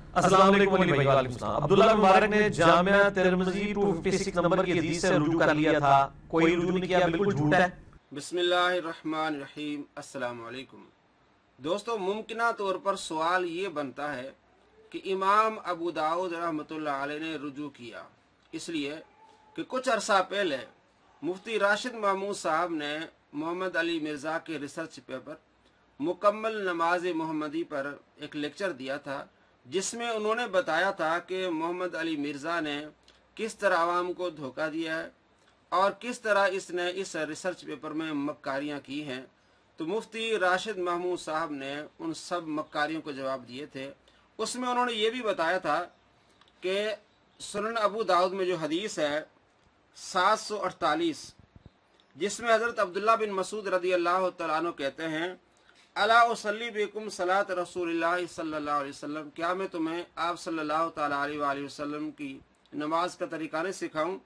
السلام علیکم علی بھائی، وعلیکم السلام۔ عبداللہ بن مبارک نے جامعہ ترمذی 256 نمبر کی حدیث سے رجوع کر لیا تھا، کوئی رجوع نہیں کیا، بالکل جھوٹ ہے۔ بسم اللہ الرحمن الرحیم۔ السلام علیکم دوستو، ممکنہ طور پر سوال یہ بنتا ہے کہ امام ابو داؤد رحمۃ اللہ علیہ نے رجوع کیا اس لیے کہ کچھ عرصہ پہلے مفتی راشد محمود صاحب نے محمد علی مرزا کے ریسرچ پیپر مکمل نماز محمدی پر ایک لیکچر دیا تھا، جس میں انہوں نے بتایا تھا کہ محمد علی مرزا نے کس طرح عوام کو دھوکہ دیا ہے اور کس طرح اس نے اس ریسرچ پیپر میں مکاریاں کی ہیں۔ تو مفتی راشد محمود صاحب نے ان سب مکاریوں کو جواب دیے تھے۔ اس میں انہوں نے یہ بھی بتایا تھا کہ سنن ابو داؤد میں جو حدیث ہے 748، جس میں حضرت عبداللہ بن مسعود رضی اللہ تعالیٰ عنہ کہتے ہیں، الا اصلی بکم صلاۃ رسول اللہ صلی اللہ علیہ وسلم، کیا میں تمہیں آپ صلی اللہ تعالیٰ علیہ وآلہ وسلم کی نماز کا طریقہ نہیں سکھاؤں؟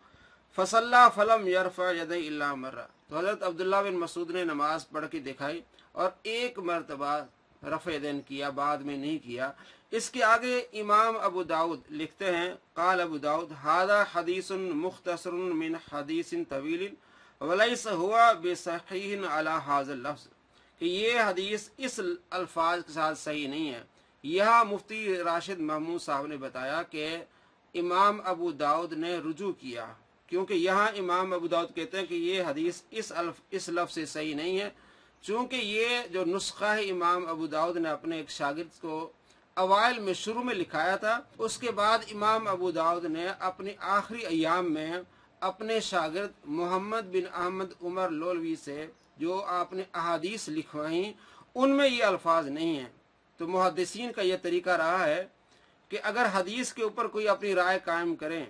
فصلی فلم یرفع یدیہ الا مرہ، تو حضرت عبداللہ بن مسعود نے نماز پڑھ کے دکھائی اور ایک مرتبہ رفع یدین کیا، بعد میں نہیں کیا۔ اس کے آگے امام ابو داؤد لکھتے ہیں، قال ابو داؤد ھذا حدیث مختصر من حدیث طویل ولیس ہوا بصحیح علی ھذا اللفظ، کہ یہ حدیث اس الفاظ کے ساتھ صحیح نہیں ہے۔ یہاں مفتی راشد محمود صاحب نے بتایا کہ امام ابو داؤد نے رجوع کیا، کیونکہ یہاں امام ابو داؤد کہتے ہیں کہ یہ حدیث اس لفظ سے صحیح نہیں ہے، چونکہ یہ جو نسخہ ہے امام ابو داؤد نے اپنے ایک شاگرد کو اوائل میں شروع میں لکھایا تھا، اس کے بعد امام ابو داؤد نے اپنی آخری ایام میں اپنے شاگرد محمد بن احمد عمر لولوی سے جو آپ نے احادیث لکھوائیں ان میں یہ الفاظ نہیں ہیں۔ تو محدثین کا یہ طریقہ رہا ہے کہ اگر حدیث کے اوپر کوئی اپنی رائے قائم کریں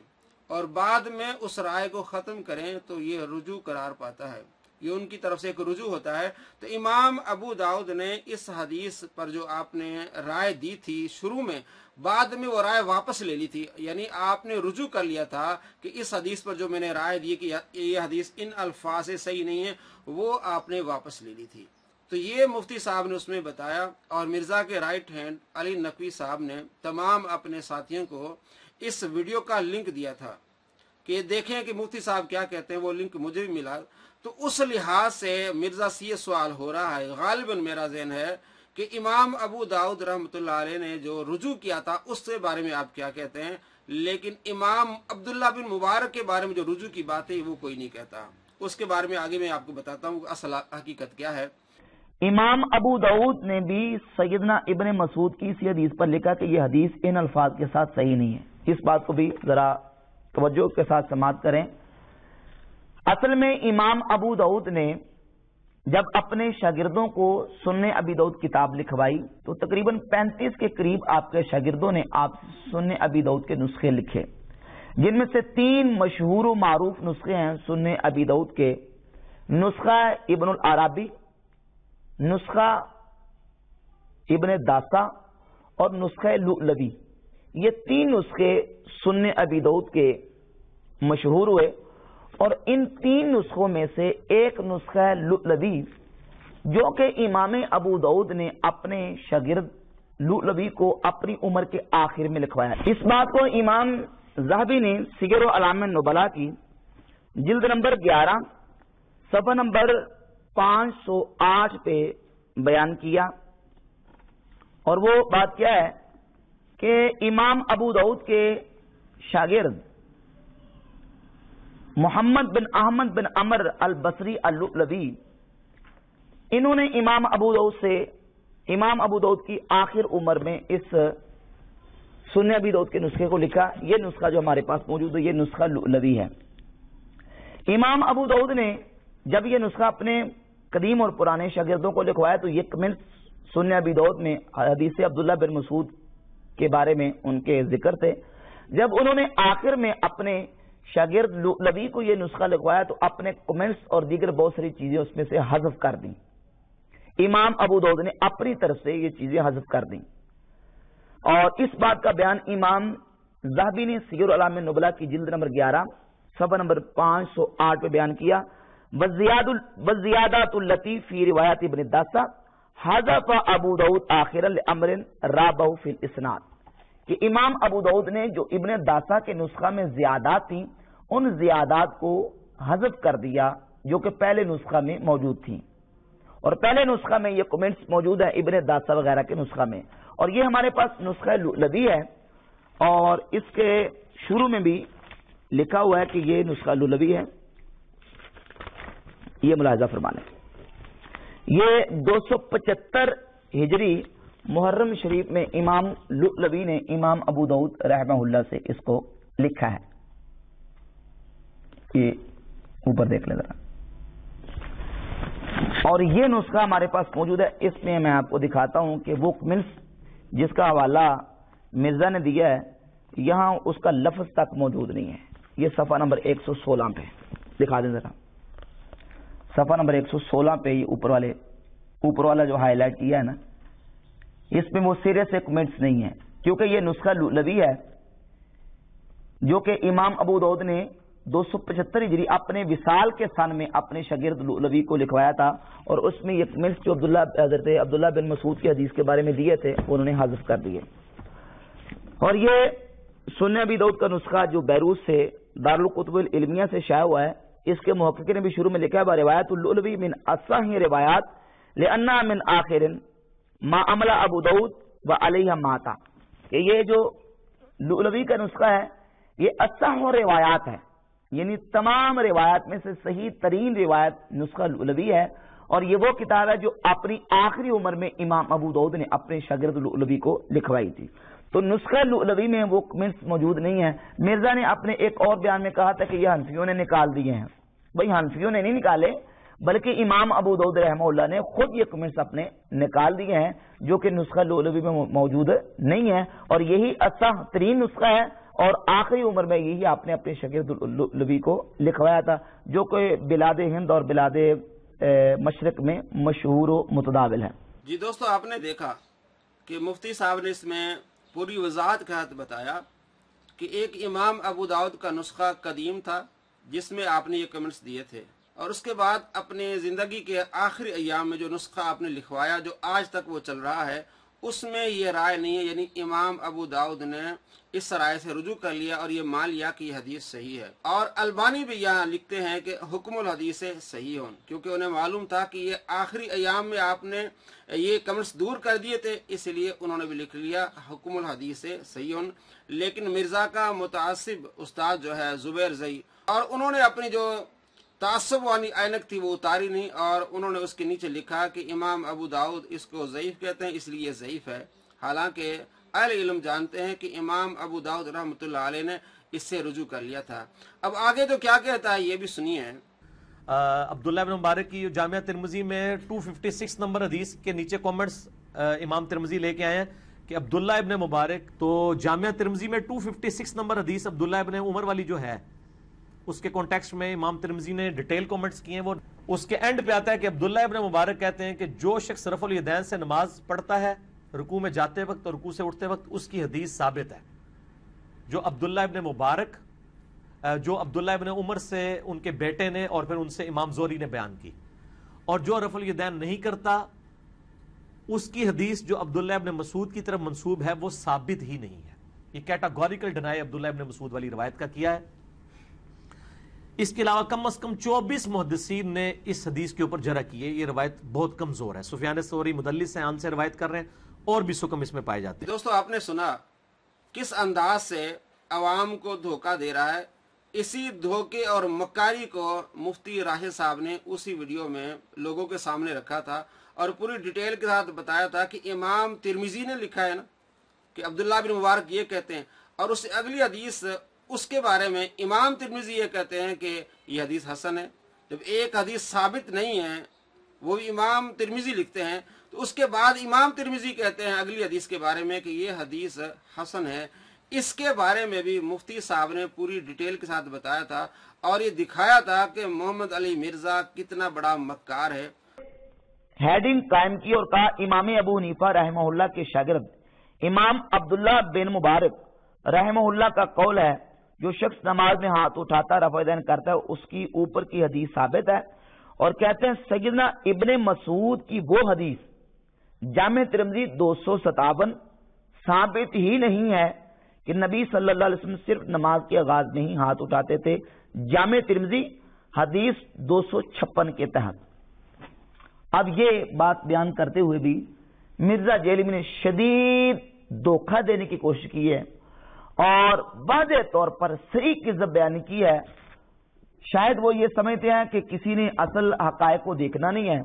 اور بعد میں اس رائے کو ختم کریں تو یہ رجوع قرار پاتا ہے، یہ ان کی طرف سے ایک رجوع ہوتا ہے۔ تو امام ابو داؤد نے اس حدیث پر جو آپ نے رائے دی تھی شروع میں، بعد میں وہ رائے واپس لے لی تھی، یعنی آپ نے رجوع کر لیا تھا کہ اس حدیث پر جو میں نے رائے دی کہ یہ حدیث ان الفاظ سے صحیح نہیں ہے، وہ آپ نے واپس لے لی تھی۔ تو یہ مفتی صاحب نے اس میں بتایا، اور مرزا کے رائٹ ہینڈ علی نقوی صاحب نے تمام اپنے ساتھیوں کو اس ویڈیو کا لنک دیا تھا کہ دیکھیں کہ مفتی صاحب کیا کہتے ہیں۔ وہ لنک مجھے بھی ملا، تو اس لحاظ سے مرزا سے یہ سوال ہو رہا ہے، غالباً میرا ذہن ہے کہ امام ابو داؤد رحمۃ اللہ علیہ نے جو رجوع کیا تھا اس کے بارے میں آپ کیا کہتے ہیں، لیکن امام عبداللہ بن مبارک کے بارے میں جو رجوع کی بات ہے وہ کوئی نہیں کہتا۔ اس کے بارے میں آگے میں آپ کو بتاتا ہوں اصل حقیقت کیا ہے۔ امام ابو داؤد نے بھی سیدنا ابن مسعود کی اسی حدیث پر لکھا کہ یہ حدیث ان الفاظ کے ساتھ صحیح نہیں ہے۔ اس بات کو بھی ذرا توجہ کے ساتھ سماعت کریں۔ اصل میں امام ابو داؤد نے جب اپنے شاگردوں کو سنن ابی داؤد کتاب لکھوائی تو تقریباً 35 کے قریب آپ کے شاگردوں نے آپ سنن ابی داؤد کے نسخے لکھے، جن میں سے 3 مشہور و معروف نسخے ہیں سنن ابی داؤد کے، نسخہ ابن العربی، نسخہ ابن داسا اور نسخہ لؤلؤی۔ یہ 3 نسخے سنن ابی داؤد کے مشہور ہوئے، اور ان 3 نسخوں میں سے ایک نسخہ لؤلؤی جو کہ امام ابو داؤد نے اپنے شاگرد لؤلؤی کو اپنی عمر کے آخر میں لکھوایا۔ اس بات کو امام ذہبی نے سیر اعلام النبلاء کی جلد نمبر 11 صفحہ نمبر 508 پہ بیان کیا، اور وہ بات کیا ہے کہ امام ابو داؤد کے شاگرد محمد بن احمد بن عمر البصری اللؤلؤی، انہوں نے امام ابو داؤد کی آخر عمر میں اس سنن ابی داؤد کے نسخے کو لکھا۔ یہ نسخہ جو ہمارے پاس موجود ہے یہ نسخہ لؤلؤی ہے۔ امام ابو داؤد نے جب یہ نسخہ اپنے قدیم اور پرانے شاگردوں کو لکھوایا تو یہ کمنٹس سنن ابی داؤد میں حدیث عبداللہ بن مسعود کے بارے میں ان کے ذکر تھے۔ جب انہوں نے آخر میں اپنے شاگرد لؤلؤی کو یہ نسخہ لکھوایا تو اپنے کمنٹس اور دیگر بہت ساری چیزیں اس میں سے حذف کر دیں۔ امام ابو داؤد نے اپنی طرف سے یہ چیزیں حذف کر دیں، اور اس بات کا بیان امام ذہبی نے سیر اعلام النبلاء کی جلد نمبر 11 صفحہ نمبر 508 پہ بیان کیا۔ وزیادات التی فی روایت ابن داسا حذف ابو داؤد آخرا لامر رابہ فی الاسناد، کہ امام ابو داؤد نے جو ابن داسا کے نسخہ میں زیادات تھیں ان زیادات کو حذف کر دیا جو کہ پہلے نسخہ میں موجود تھیں، اور پہلے نسخہ میں یہ کمنٹس موجود ہیں ابن داسا وغیرہ کے نسخہ میں، اور یہ ہمارے پاس نسخہ لدی ہے اور اس کے شروع میں بھی لکھا ہوا ہے کہ یہ نسخہ لولوی ہے، یہ ملاحظہ فرما لیں۔ یہ 275 ہجری محرم شریف میں امام لولوی نے امام ابو داؤد رحمہ اللہ سے اس کو لکھا ہے، یہ اوپر دیکھ لیں ذرا، اور یہ نسخہ ہمارے پاس موجود ہے۔ اس میں میں آپ کو دکھاتا ہوں کہ وہ کمنٹس جس کا حوالہ مرزا نے دیا ہے یہاں اس کا لفظ تک موجود نہیں ہے۔ یہ صفحہ نمبر 116 پہ دکھا دیں ذرا، صفحہ نمبر 116 پہ یہ اوپر والا جو ہائی لائٹ کیا ہے نا، اس میں وہ سرے سے کمنٹس نہیں ہیں، کیونکہ یہ نسخہ لولوی ہے جو کہ امام ابو داؤد نے 275 ہجری اپنے وصال کے سن میں اپنے شاگرد لولوی کو لکھوایا تھا، اور اس میں یہ کمنٹس جو حضرت عبداللہ بن مسعود کی حدیث کے بارے میں دیے تھے انہوں نے حذف کر دیے۔ اور یہ سنن ابی داؤد کا نسخہ جو بیروت سے دارالکتب العلمیہ سے شائع ہوا ہے، اس کے محقق نے بھی شروع میں لکھا ہے روایت اللولوی من اصح روایات لأنها من آخر ما عمل ابو داؤد وعلیہ ماتا، کہ یہ جو لولوی کا نسخہ ہے یہ اصح روایات ہے، یعنی تمام روایات میں سے صحیح ترین روایت نسخہ لولوی ہے، اور یہ وہ کتاب ہے جو اپنی آخری عمر میں امام ابو داؤد نے اپنے شاگرد لولوی کو لکھوائی تھی۔ تو نسخہ لولوی میں وہ کمنٹس موجود نہیں ہیں۔ مرزا نے اپنے ایک اور بیان میں کہا تھا کہ یہ حنفیوں نے نکال دیے ہیں، بھئی حنفیوں نے نہیں نکالے بلکہ امام ابو داؤد رحمہ اللہ نے خود یہ کمنٹس اپنے نکال دیے ہیں جو کہ نسخہ لولوی میں موجود نہیں ہے، اور یہی اصح ترین نسخہ ہے، اور آخری عمر میں یہی آپ نے اپنے شاگرد لولوی کو لکھوایا تھا جو کہ بلاد ہند اور بلاد مشرق میں مشہور و متداول ہے۔ جی دوستو، آپ نے دیکھا کہ مفتی صاحب نے اس میں پوری وضاحت کے ساتھ بتایا کہ ایک امام ابو داؤد کا نسخہ قدیم تھا جس میں آپ نے یہ کمنٹس دیے تھے، اور اس کے بعد اپنے زندگی کے آخری ایام میں جو نسخہ آپ نے لکھوایا جو آج تک وہ چل رہا ہے اس میں یہ رائے نہیں ہے، یعنی امام ابو داؤد نے اس رائے سے رجوع کر لیا اور یہ مان لیا کہ یہ حدیث صحیح ہے، اور البانی بھی یہاں لکھتے ہیں کہ حکم الحدیث صحیح ہون، کیونکہ انہیں معلوم تھا کہ یہ آخری ایام میں آپ نے یہ کمنٹس دور کر دیے تھے، اس لیے انہوں نے بھی لکھ لیا حکم الحدیث صحیح ہون۔ لیکن مرزا کا متعصب استاد جو ہے زبیر زئی، اور انہوں نے اپنی جو تعصب والی اینک تھی وہ اتاری نہیں، اور انہوں نے اس کے نیچے لکھا کہ امام ابو داؤد اس کو ضعیف کہتے ہیں اس لیے یہ ضعیف ہے، حالانکہ اہل علم جانتے ہیں کہ امام ابو داؤد رحمۃ اللہ علیہ نے اس سے رجوع کر لیا تھا۔ اب آگے تو کیا کہتا ہے یہ بھی سنیے۔ عبداللہ ابن مبارک کی جامعہ ترمذی میں 256 نمبر حدیث کے نیچے کامنٹس امام ترمذی لے کے آئے ہیں کہ عبداللہ ابن مبارک، تو جامعہ ترمذی میں 256 نمبر حدیث عبداللہ ابن عمر والی جو ہے اس کے کانٹیکسٹ میں امام ترمذی نے ڈیٹیل کامنٹس کیے ہیں، وہ اس کے اینڈ پہ آتا ہے کہ عبداللہ ابن مبارک کہتے ہیں کہ جو شخص رفع الیدین سے نماز پڑھتا ہے رکوع میں جاتے وقت اور رکوع سے اٹھتے وقت اس کی حدیث ثابت ہے۔ جو عبداللہ ابن مبارک جو عبداللہ ابن عمر سے ان کے بیٹے نے اور پھر ان سے امام زہری نے بیان کی، اور جو رفع الیدین نہیں کرتا اس کی حدیث جو عبداللہ ابن مسعود کی طرف منسوب ہے وہ ثابت ہی نہیں ہے۔ یہ کیٹاگوریکل ڈینائی عبداللہ ابن مسعود والی روایت کا کیا ہے۔ اس کے علاوہ کم از کم 24 محدثین نے اس حدیث کے اوپر جرح کی ہے، یہ روایت بہت کمزور ہے۔ سفیان ثوری مدلس ہیں، ان سے روایت کر رہے ہیں، اور بھی سکم اس میں پائے جاتے ہیں۔ دوستو، آپ نے سنا کس انداز سے عوام کو دھوکہ دے رہا ہے، اسی دھوکے اور مکاری کو مفتی راہل صاحب نے اسی ویڈیو میں لوگوں کے سامنے رکھا تھا اور پوری ڈیٹیل کے ساتھ بتایا تھا کہ امام ترمذی نے لکھا ہے نا کہ عبداللہ بن مبارک یہ کہتے ہیں، اور اس سے اگلی حدیث اس کے بارے میں امام ترمذی یہ کہتے ہیں کہ یہ حدیث حسن ہے۔ جب ایک حدیث ثابت نہیں ہے وہ بھی امام ترمذی لکھتے ہیں، تو اس کے بعد امام ترمذی کہتے ہیں اگلی حدیث کے بارے میں کہ یہ حدیث حسن ہے۔ اس کے بارے میں بھی مفتی صاحب نے پوری ڈیٹیل کے ساتھ بتایا تھا اور یہ دکھایا تھا کہ محمد علی مرزا کتنا بڑا مکار ہے۔ ہیڈنگ قائم کی اور کہا امام ابو حنیفہ رحمہ اللہ کے شاگرد امام عبداللہ بن مبارک رحمہ اللہ کا قول ہے جو شخص نماز میں ہاتھ اٹھاتا رفع الیدین کرتا ہے اس کی اوپر کی حدیث ثابت ہے، اور کہتے ہیں سیدنا ابن مسعود کی وہ حدیث جامع ترمذی 257 ثابت ہی نہیں ہے کہ نبی صلی اللہ علیہ وسلم صرف نماز کے آغاز میں ہی ہاتھ اٹھاتے تھے۔ جامع ترمذی حدیث 256 کے تحت۔ اب یہ بات بیان کرتے ہوئے بھی مرزا جیلمی نے شدید دھوکہ دینے کی کوشش کی ہے اور واضح طور پر صحیح کذب بیان کی ہے۔ شاید وہ یہ سمجھتے ہیں کہ کسی نے اصل حقائق کو دیکھنا نہیں ہے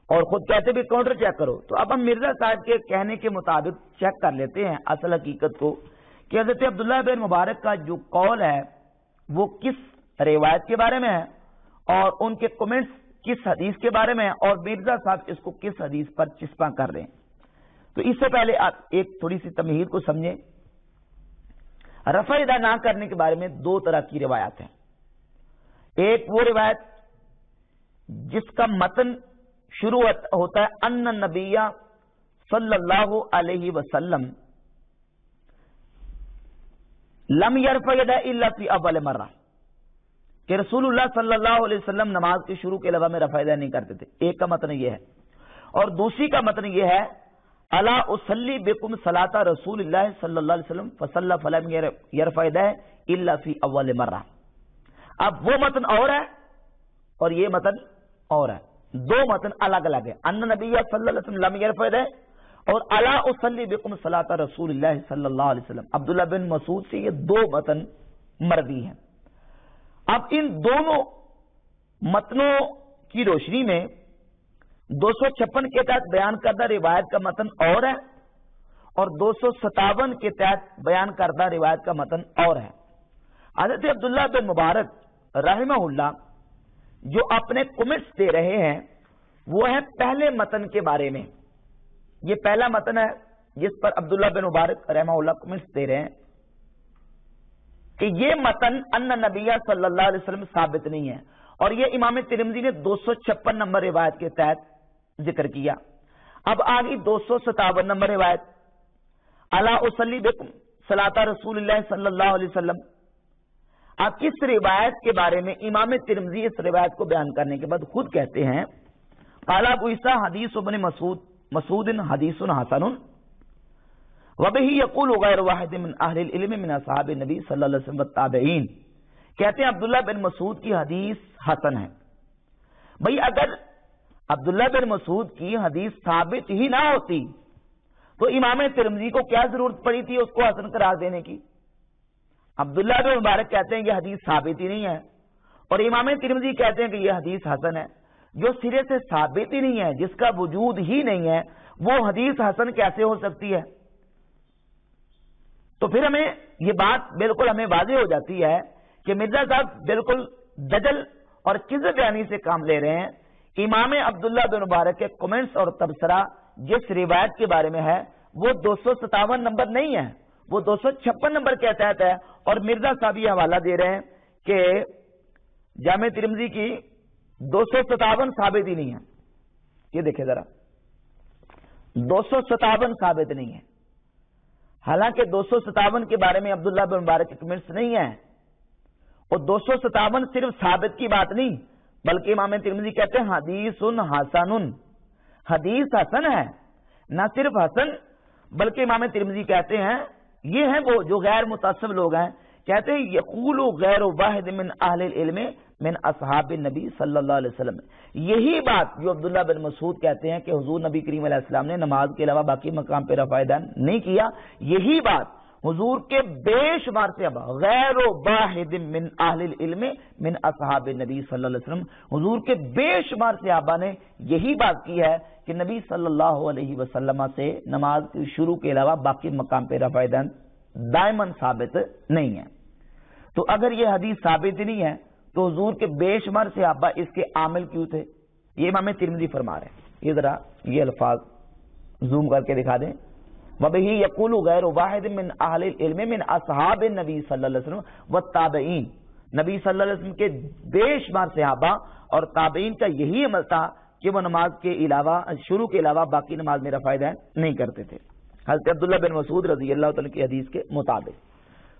اور خود کہتے بھی کاؤنٹر چیک کرو۔ تو اب ہم مرزا صاحب کے کہنے کے مطابق چیک کر لیتے ہیں اصل حقیقت کو کہ حضرت عبداللہ بن مبارک کا جو قول ہے وہ کس روایت کے بارے میں ہے اور ان کے کمنٹس کس حدیث کے بارے میں ہے اور مرزا صاحب اس کو کس حدیث پر چسپاں کر رہے ہیں۔ تو اس سے پہلے آپ ایک تھوڑی سی تمہید کو سمجھیں۔ رفع ادا نہ کرنے کے بارے میں دو طرح کی روایات ہیں۔ ایک وہ روایت جس کا متن شروع ہوتا ہے ان نبی صلی اللہ علیہ وسلم لم یرفع یدہ الا فی اول مرہ، کہ رسول اللہ صلی اللہ علیہ وسلم نماز کے شروع کے علاوہ میں رفع یدہ نہیں کرتے تھے۔ ایک کا متن یہ ہے اور دوسری کا متن یہ ہے الا اصلی بکم صلاۃ رسول اللہ صلی اللہ علیہ وسلم فصلی فلم یرفع یدہ الا فی اول مرہ۔ اب وہ متن اور ہے اور یہ متن اور ہے، دو متن الگ الگ ہے۔ ان نبی صلی اللہ علیہ وسلم لم یرفع یدہ اور الا اصلی بکم صلاۃ رسول اللہ صلی اللہ علیہ وسلم۔ عبداللہ بن مسعود سے یہ دو متن مروی ہیں۔ اب ان دونوں متنوں کی روشنی میں 256 کے تحت بیان کردہ روایت کا متن اور ہے اور 257 کے تحت بیان کردہ روایت کا متن اور ہے۔ حضرت عبداللہ بن مبارک رحمہ اللہ جو اپنے کمنٹس دے رہے ہیں وہ ہے پہلے متن کے بارے میں۔ یہ پہلا متن ہے جس پر عبداللہ بن مبارک رحمہ اللہ کمنٹس دے رہے ہیں کہ یہ متن ان نبی صلی اللہ علیہ وسلم ثابت نہیں ہے، اور یہ امام ترمذی نے 256 نمبر روایت کے تحت ذکر کیا۔ اب آگئی 257 نمبر روایت الا اصلی بکم صلاۃ رسول اللہ صلی اللہ علیہ وسلم۔ اب اس روایت کے بارے میں امام ترمذی اس روایت کو بیان کرنے کے بعد خود کہتے ہیں قال ابو عیسیٰ حدیث ابن مسعود حدیث حسن وبہ یقول غیر واحد من اہل العلم من اصحاب النبی صلی اللہ علیہ وسلم والتابعین۔ کہتے ہیں عبداللہ بن مسعود کی حدیث حسن ہے۔ بھئی اگر عبداللہ بن مسعود کی حدیث ثابت ہی نہ ہوتی تو امام ترمذی کو کیا ضرورت پڑی تھی اس کو حسن قرار دینے کی؟ عبداللہ بن مبارک کہتے ہیں کہ حدیث ثابت ہی نہیں ہے اور امام ترمذی کہتے ہیں کہ یہ حدیث حسن ہے۔ جو سرے سے ثابت ہی نہیں ہے، جس کا وجود ہی نہیں ہے، وہ حدیث حسن کیسے ہو سکتی ہے؟ تو پھر ہمیں یہ بات بالکل ہمیں واضح ہو جاتی ہے کہ مرزا صاحب بالکل دجل اور کذب بیانی سے کام لے رہے ہیں۔ امام عبداللہ بن مبارک کے کمنٹس اور تبصرہ جس روایت کے بارے میں ہے وہ 257 نمبر نہیں ہے، وہ 256 نمبر کے تحت ہے، اور مرزا صاحب یہ حوالہ دے رہے ہیں کہ جامع ترمذی کی 257 ثابت ہی نہیں ہے۔ یہ دیکھیں ذرا 257 ثابت نہیں ہے، حالانکہ 257 کے بارے میں عبداللہ بن مبارک کے کمنٹس نہیں ہیں، اور 257 صرف ثابت کی بات نہیں بلکہ امام ترمذی کہتے ہیں حدیث حسن، حدیث حسن ہے۔ نہ صرف حسن بلکہ امام ترمذی کہتے ہیں یہ ہیں وہ جو غیر متعصب لوگ ہیں، کہتے ہیں یقول غیر واحد من اہل العلم من اصحاب النبی صلی اللہ علیہ وسلم۔ یہی بات جو عبداللہ بن مسعود کہتے ہیں کہ حضور نبی کریم علیہ السلام نے نماز کے علاوہ باقی مقام پہ رفع یدین نہیں کیا، یہی بات حضور کے بے شمار صحابہ غیر واحد من اہل العلم من اصحاب النبی صلی اللہ علیہ وسلم، حضور کے بے شمار صحابہ نے یہی بات کی ہے کہ نبی صلی اللہ علیہ وسلم سے نماز کے شروع کے علاوہ باقی مقام پہ رفع یدین دائماً ثابت نہیں ہے۔ تو اگر یہ حدیث ثابت نہیں ہے تو حضور کے بے شمار صحابہ اس کے عامل کیوں تھے؟ یہ امام ترمذی فرما رہے ہیں۔ یہ ذرا یہ الفاظ زوم کر کے دکھا دیں وَبِهِ يَقُولُ غَيْرُ وَاحِدٍ مِّنْ أَهْلِ الْعِلْمِ مِنْ أَصْحَابِ النَّبِي صلی اللہ علیہ وسلم وَالتَّابِعِينَ۔ نبی صلی اللہ علیہ وسلم کے بے شمار صحابہ اور تابعین کا یہی عمل تھا کہ وہ نماز کے علاوہ شروع کے علاوہ باقی نماز میں رفع یدین نہیں کرتے تھے، حضرت عبداللہ بن مسعود رضی اللہ تعالیٰ کی حدیث کے مطابق۔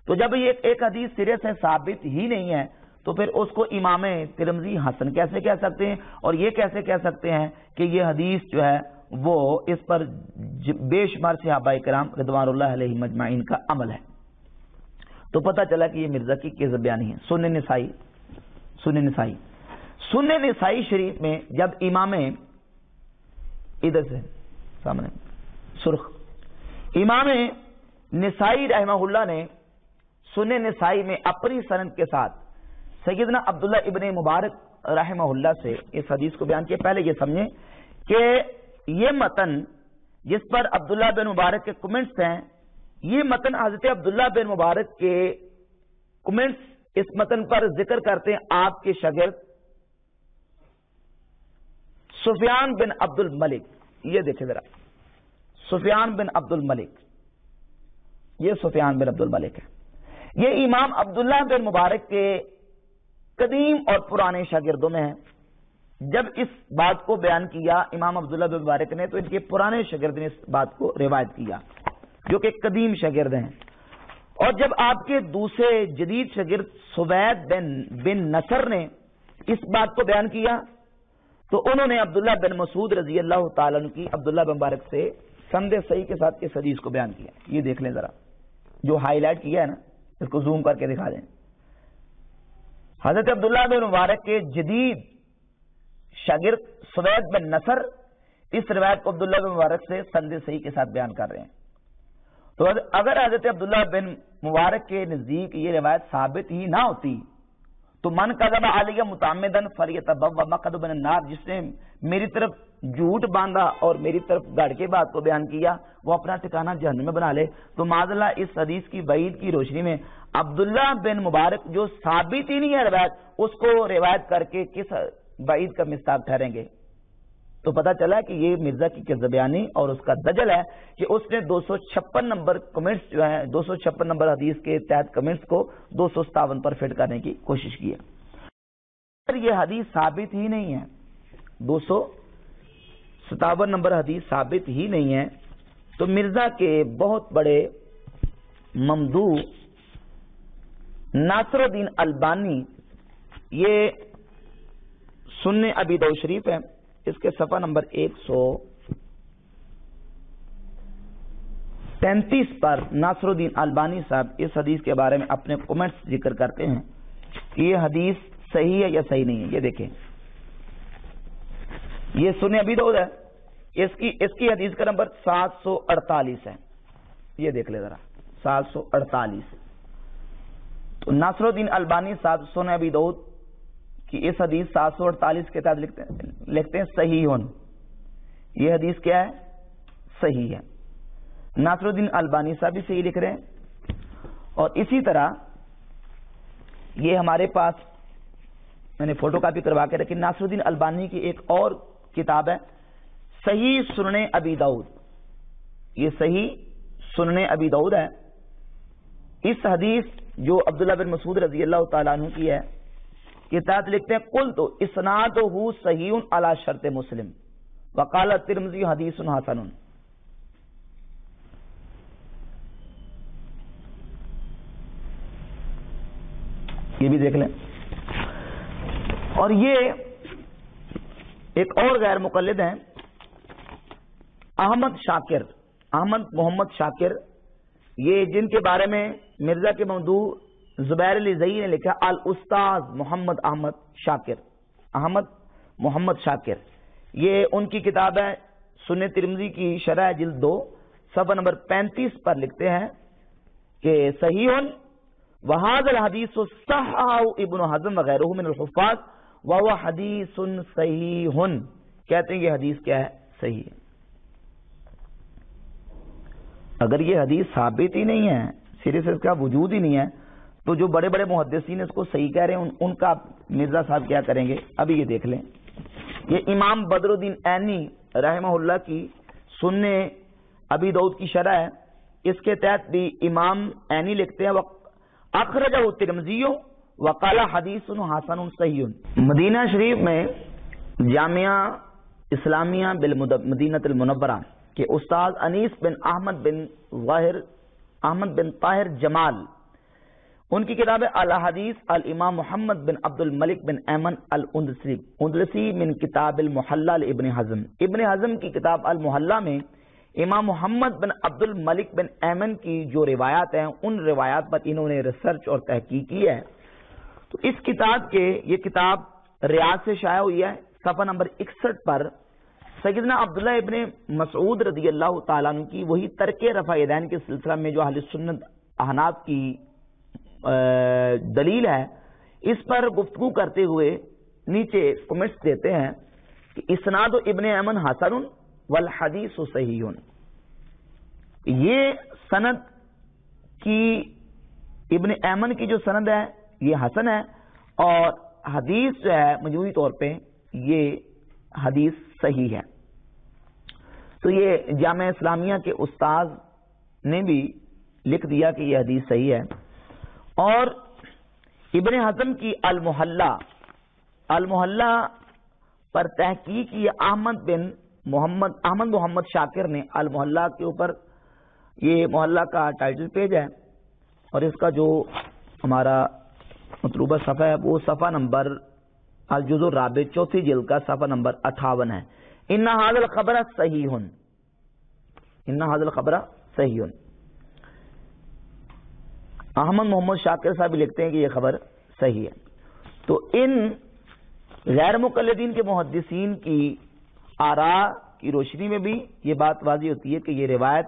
تو جب یہ ایک حدیث سرے سے ثابت ہی نہیں ہے تو پھر اس کو امام ترمذی حسن کیسے کہہ سکتے ہیں، اور یہ کیسے کہہ سکتے ہیں کہ یہ حدیث جو ہے وہ اس پر بے شمار صحابہ کرام رضوان اللہ علیہ مجمعین کا عمل ہے۔ تو پتہ چلا کہ یہ مرزا کی کیسے بیانی ہے۔ سنن نسائی شریف میں جب امام ادھر سے سامنے سرخ امام نسائی رحمہ اللہ نے سنن نسائی میں اپنی سند کے ساتھ سیدنا عبداللہ ابن مبارک رحمہ اللہ سے اس حدیث کو بیان کیا۔ پہلے یہ سمجھیں کہ یہ متن جس پر عبداللہ بن مبارک کے کمنٹس ہیں، یہ متن حضرت عبداللہ بن مبارک کے کمنٹس اس متن پر ذکر کرتے ہیں آپ کے شاگرد سفیان بن عبد الملک۔ یہ دیکھیں ذرا، سفیان بن عبد الملک، یہ سفیان بن عبد الملک ہے۔ یہ امام عبداللہ بن مبارک کے قدیم اور پرانے شاگردوں میں ہیں۔ جب اس بات کو بیان کیا امام عبداللہ بن مبارک نے تو ان کے پرانے شاگرد نے اس بات کو روایت کیا، جو کہ قدیم شاگرد ہیں۔ اور جب آپ کے دوسرے جدید شاگرد سوید بن نصر نے اس بات کو بیان کیا تو انہوں نے عبداللہ بن مسعود رضی اللہ تعالیٰ عنہ کی عبداللہ بن مبارک سے سند صحیح کے ساتھ اس حدیث کو بیان کیا۔ یہ دیکھ لیں ذرا، جو ہائی لائٹ کیا ہے نا، اس کو زوم کر کے دکھا دیں۔ حضرت عبداللہ بن مبارک کے جدید شاگرد سوید بن نصر اس روایت کو عبداللہ بن مبارک سے سند صحیح کے ساتھ بیان کر رہے ہیں۔ تو اگر حضرت عبداللہ بن مبارک کے نزدیک یہ روایت ثابت ہی نہ ہوتی تو من کذب علی متعمدن فلیتبوأ مقعدہ من النار، جس نے میری طرف جھوٹ باندھا اور میری طرف گڑ کے بات کو بیان کیا وہ اپنا ٹھکانہ جہنم میں بنا لے۔ تو معاذ اللہ اس حدیث کی وعید کی روشنی میں عبداللہ بن مبارک جو ثابت ہی نہیں ہے روایت، اس کو روایت کر کے کس وعید کا مستحق ٹھہریں گے؟ تو پتہ چلا کہ یہ مرزا کی کذب بیانی اور اس کا دجل ہے کہ اس نے 256 نمبر کمنٹس جو ہیں 256 نمبر حدیث کے تحت کمنٹس کو 257 پر فٹ کرنے کی کوشش کی ہے۔ اگر یہ حدیث ثابت ہی نہیں ہے، 257 نمبر حدیث ثابت ہی نہیں ہے، تو مرزا کے بہت بڑے ممدوح ناصر الدین البانی، یہ سنن ابی داؤد شریف ہے، اس کے صفحہ نمبر 133 پر ناصر الدین البانی صاحب اس حدیث کے بارے میں اپنے کمنٹس ذکر کرتے ہیں کہ یہ حدیث صحیح ہے یا صحیح نہیں ہے۔ یہ دیکھیں، یہ سنن ابی داؤد ہے، اس کی حدیث کا نمبر 748 ہے۔ یہ دیکھ لے ذرا، 748۔ تو ناصر الدین البانی صاحب سنن ابی داؤد کہ اس حدیث 748 کے تحت لکھتے ہیں صحیح ہن۔ یہ حدیث کیا ہے؟ صحیح ہے۔ ناصر الدین البانی صاحب بھی صحیح لکھ رہے ہیں۔ اور اسی طرح یہ ہمارے پاس میں نے فوٹو کاپی کروا کے رکھی، ناصر الدین البانی کی ایک اور کتاب ہے صحیح سنن ابی داؤد۔ یہ صحیح سنن ابی داؤد ہے۔ اس حدیث جو عبداللہ بن مسعود رضی اللہ تعالیٰ عنہ کی ہے کے تحت لکھتے ہیں قلت اسنادہ صحیح علی شرط مسلم وقال الترمذی حدیث حسن۔ یہ بھی دیکھ لیں۔ اور یہ ایک اور غیر مقلد ہیں احمد محمد شاکر، یہ جن کے بارے میں مرزا کے ممدوح زبیر علی زئی نے لکھا الاستاذ محمد محمد شاکر، یہ ان کی کتاب ہے سنن ترمذی کی شرح جلد 2 صفحہ نمبر 35 پر لکھتے ہیں کہ صحیح وہذا الحدیث صححہ ابن حزم وغیرہ من الحفاظ وہو حدیث صحیح، کہتے ہیں یہ حدیث کیا ہے؟ صحیح ہے۔ اگر یہ حدیث ثابت ہی نہیں ہے، سرے سے اس کا وجود ہی نہیں ہے، تو جو بڑے بڑے محدثین اس کو صحیح کہہ رہے ہیں ان کا مرزا صاحب کیا کریں گے؟ ابھی یہ دیکھ لیں۔ یہ امام بدر الدین عینی رحمہ اللہ کی سنن ابی داؤد کی شرح ہے، اس کے تحت بھی امام عینی لکھتے ہیں اخرجہ ترمذی وقال حدیث حسن صحیح۔ مدینہ شریف میں جامعہ اسلامیہ بالمدینہ المنورہ کہ استاد انیس بن احمد بن طاہر جمال، ان کی کتاب ہے الحدیث الامام محمد بن عبد الملک بن ایمن الاندلسی من کتاب المحلہ ابن حزم، ابن حزم کی کتاب المحلہ میں امام محمد بن عبد الملک بن ایمن کی جو روایات ہیں ان روایات پر انہوں نے ریسرچ اور تحقیق کی ہے. تو اس کتاب کے یہ کتاب ریاض سے شائع ہوئی ہے. صفحہ نمبر 61 پر سیدنا عبداللہ ابن مسعود رضی اللہ تعالیٰ عنہ کی وہی ترک رفع یدین کے سلسلہ میں جو اہل سنت احناف کی دلیل ہے اس پر گفتگو کرتے ہوئے نیچے کمنٹس دیتے ہیں کہ اسناد ابن ایمن حسن والحدیث صحیح. یہ سند کی ابن ایمن کی جو سند ہے یہ حسن ہے اور حدیث جو ہے مجموعی طور پہ یہ حدیث صحیح ہے. تو یہ جامعہ اسلامیہ کے استاذ نے بھی لکھ دیا کہ یہ حدیث صحیح ہے. اور ابن حزم کی المحلہ پر تحقیق یہ احمد محمد شاکر نے المحلہ کے اوپر، یہ محلہ کا ٹائٹل پیج ہے اور اس کا جو ہمارا مطلوبہ صفحہ ہے وہ صفحہ نمبر الجزء الرابع چوتھی جلد کا صفحہ نمبر 58 ہے. ان ھذا الخبر صحیح، ان ھذا الخبر صحیح. احمد محمد شاکر صاحب بھی لکھتے ہیں کہ یہ خبر صحیح ہے. تو ان غیر مقلدین کے محدثین کی آراء کی روشنی میں بھی یہ بات واضح ہوتی ہے کہ یہ روایت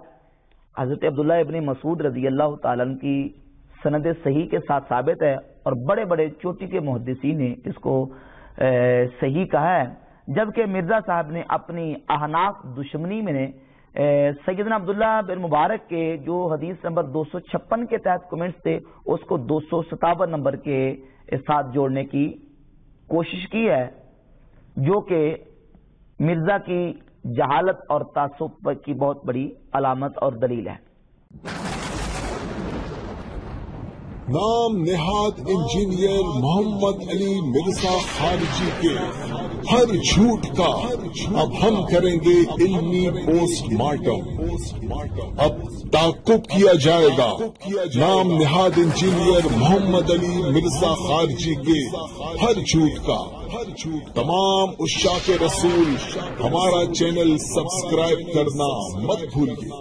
حضرت عبداللہ ابن مسعود رضی اللہ تعالیٰ عنہ کی سند صحیح کے ساتھ ثابت ہے اور بڑے بڑے چوٹی کے محدثین نے اس کو صحیح کہا ہے. جبکہ مرزا صاحب نے اپنی احناف دشمنی میں نے سیدنا عبداللہ بن مبارک کے جو حدیث نمبر 256 کے تحت کمنٹس تھے اس کو 257 نمبر کے ساتھ جوڑنے کی کوشش کی ہے، جو کہ مرزا کی جہالت اور تعصب کی بہت بڑی علامت اور دلیل ہے. نام نہاد انجینئر محمد علی مرزا خارجی کے ہر جھوٹ کا اب ہم کریں گے علمی پوسٹ مارٹم. اب تعقب کیا جائے گا نام نہاد انجینئر محمد علی مرزا خارجی کے ہر جھوٹ کا. تمام عشاق رسول ہمارا چینل سبسکرائب کرنا مت بھولیے.